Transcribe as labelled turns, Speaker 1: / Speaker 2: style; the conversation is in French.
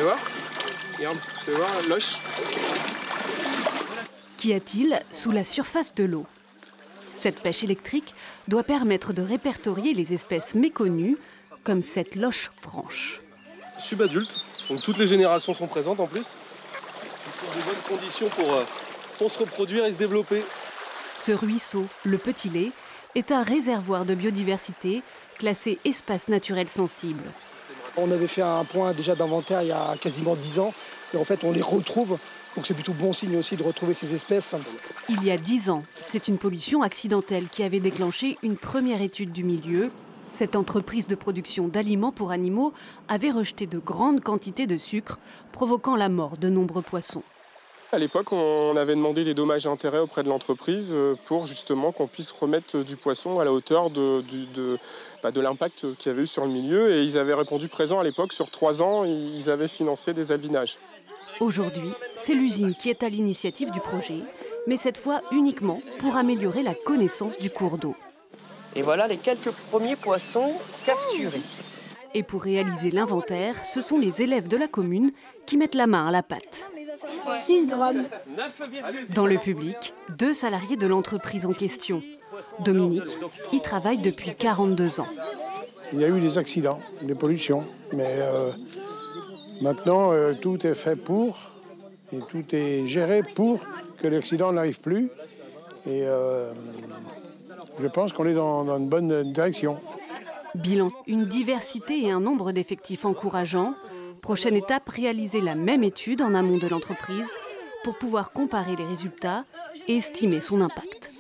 Speaker 1: fais voir. Regarde, fais voir, loche.
Speaker 2: Qu'y a-t-il sous la surface de l'eau? Cette pêche électrique doit permettre de répertorier les espèces méconnues, comme cette loche franche.
Speaker 1: Subadulte, donc toutes les générations sont présentes en plus. Ils ont de bonnes conditions pour se reproduire et se développer.
Speaker 2: Ce ruisseau, le Petit Lay, est un réservoir de biodiversité classé espace naturel sensible.
Speaker 3: On avait fait un point déjà d'inventaire il y a quasiment 10 ans et en fait on les retrouve. Donc c'est plutôt bon signe aussi de retrouver ces espèces.
Speaker 2: Il y a 10 ans, c'est une pollution accidentelle qui avait déclenché une première étude du milieu. Cette entreprise de production d'aliments pour animaux avait rejeté de grandes quantités de sucre, provoquant la mort de nombreux poissons.
Speaker 1: À l'époque, on avait demandé des dommages et intérêts auprès de l'entreprise pour justement qu'on puisse remettre du poisson à la hauteur de l'impact qu'il y avait eu sur le milieu. Et ils avaient répondu présent à l'époque. Sur 3 ans, ils avaient financé des alevinages.
Speaker 2: Aujourd'hui, c'est l'usine qui est à l'initiative du projet, mais cette fois uniquement pour améliorer la connaissance du cours d'eau.
Speaker 4: Et voilà les quelques premiers poissons capturés.
Speaker 2: Et pour réaliser l'inventaire, ce sont les élèves de la commune qui mettent la main à la pâte.
Speaker 5: 6 grammes.
Speaker 2: Dans le public, 2 salariés de l'entreprise en question. Dominique y travaille depuis 42 ans.
Speaker 6: Il y a eu des accidents, des pollutions, mais maintenant tout est fait pour, et tout est géré pour que l'accident n'arrive plus. Et je pense qu'on est dans une bonne direction.
Speaker 2: Bilan, une diversité et un nombre d'effectifs encourageants. Prochaine étape, réaliser la même étude en amont de l'entreprise pour pouvoir comparer les résultats et estimer son impact.